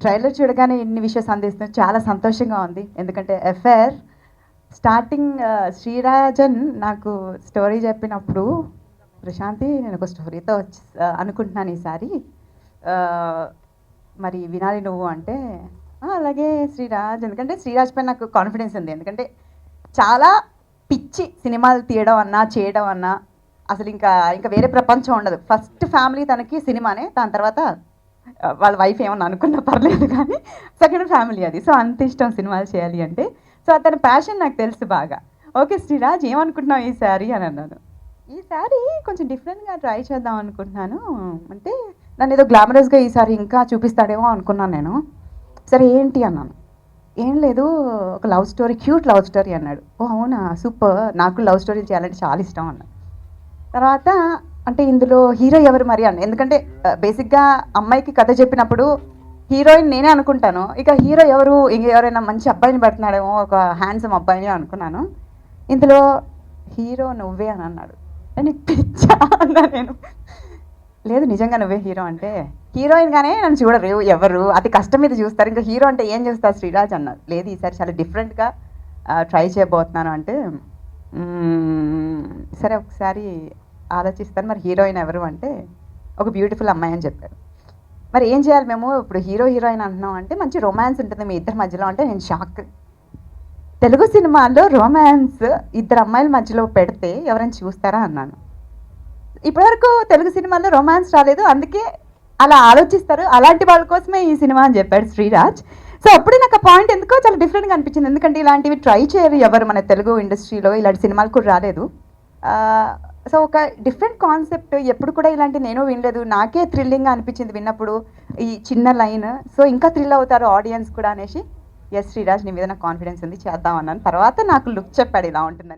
Trailer చూడగానే ఇన్ని విషయాలు అందిస్తుంది, చాలా సంతోషంగా ఉంది. ఎందుకంటే ఎఫ్ఐఆర్ స్టార్టింగ్ శ్రీరాజన్ నాకు స్టోరీ చెప్పినప్పుడు, ప్రశాంతి నేను ఒక స్టోరీతో అనుకుంటున్నాను ఈసారి, మరి వినాలి నువ్వు అంటే, అలాగే శ్రీరాజ్, ఎందుకంటే శ్రీరాజ్ పైన నాకు కాన్ఫిడెన్స్ ఉంది. ఎందుకంటే చాలా పిచ్చి సినిమాలు తీయడం అన్నా చేయడం అన్నా అసలు ఇంకా ఇంకా వేరే ప్రపంచం ఉండదు. ఫస్ట్ ఫ్యామిలీ తనకి సినిమానే, దాని తర్వాత వాళ్ళ వైఫ్ ఏమన్నా అనుకున్నా పర్లేదు కానీ సెకండ్ ఫ్యామిలీ అది. సో అంత ఇష్టం సినిమాలు చేయాలి అంటే. సో అతని ప్యాషన్ నాకు తెలుసు బాగా. ఓకే శ్రీరాజ్ ఏమనుకుంటున్నావు ఈసారి అని అన్నాను. ఈసారి కొంచెం డిఫరెంట్గా ట్రై చేద్దాం అనుకుంటున్నాను అంటే, నన్ను ఏదో గ్లామరస్గా ఈసారి ఇంకా చూపిస్తాడేమో అనుకున్నాను నేను. సరే ఏంటి అన్నాను. ఏం లేదు, ఒక love story, cute love story అన్నాడు. ఓ అవునా, సూపర్, నాకు లవ్ స్టోరీలు చేయాలంటే చాలా ఇష్టం అన్నాడు. తర్వాత అంటే ఇందులో హీరో ఎవరు మరి అన్న, ఎందుకంటే బేసిక్గా అమ్మాయికి కథ చెప్పినప్పుడు హీరోయిన్ నేనే అనుకుంటాను, ఇక హీరో ఎవరు, ఎవరైనా మంచి అబ్బాయిని పెడుతున్నాడేమో, ఒక హ్యాండ్సమ్ అబ్బాయిని అనుకున్నాను. ఇందులో హీరో నువ్వే అని అన్నాడు. అని పిచ్చా అన్నా నేను. లేదు నిజంగా నువ్వే హీరో అంటే, హీరోయిన్గానే నన్ను చూడరు ఎవరు, అతి కష్టం మీద చూస్తారు, ఇంకా హీరో అంటే ఏం చూస్తారు శ్రీరాజ్ అన్నారు. లేదు ఈసారి చాలా డిఫరెంట్గా ట్రై చేయబోతున్నాను అంటే, సరే ఒకసారి ఆలోచిస్తాను, మరి హీరోయిన్ ఎవరు అంటే ఒక బ్యూటిఫుల్ అమ్మాయి అని చెప్పారు. మరి ఏం చేయాలి మేము ఇప్పుడు, హీరో హీరోయిన్ అంటున్నాం అంటే మంచి రొమాన్స్ ఉంటుంది మీ ఇద్దరి మధ్యలో అంటే, నేను షాక్. తెలుగు సినిమాల్లో రొమాన్స్ ఇద్దరు అమ్మాయిల మధ్యలో పెడితే ఎవరైనా చూస్తారా అన్నాను. ఇప్పటివరకు తెలుగు సినిమాల్లో రొమాన్స్ రాలేదు, అందుకే అలా ఆలోచిస్తారు, అలాంటి వాళ్ళ కోసమే ఈ సినిమా అని చెప్పాడు శ్రీరాజ్. సో అప్పుడే నాకు ఆ పాయింట్ ఎందుకో చాలా డిఫరెంట్గా అనిపించింది. ఎందుకంటే ఇలాంటివి ట్రై చేయరు ఎవరు మన తెలుగు ఇండస్ట్రీలో, ఇలాంటి సినిమాలు కూడా రాలేదు. సో ఒక డిఫరెంట్ కాన్సెప్ట్, ఎప్పుడు కూడా ఇలాంటి నేను వినలేదు, నాకే థ్రిల్లింగ్గా అనిపించింది విన్నప్పుడు ఈ చిన్న లైన్. సో ఇంకా థ్రిల్ అవుతారు ఆడియన్స్ కూడా అనేసి, ఎస్ శ్రీరాజ్ నీ మీద నాకు కాన్ఫిడెన్స్ ఉంది, చేద్దాం అన్నాను. తర్వాత నాకు లుక్ చెప్పాడు ఇలా ఉంటుందని.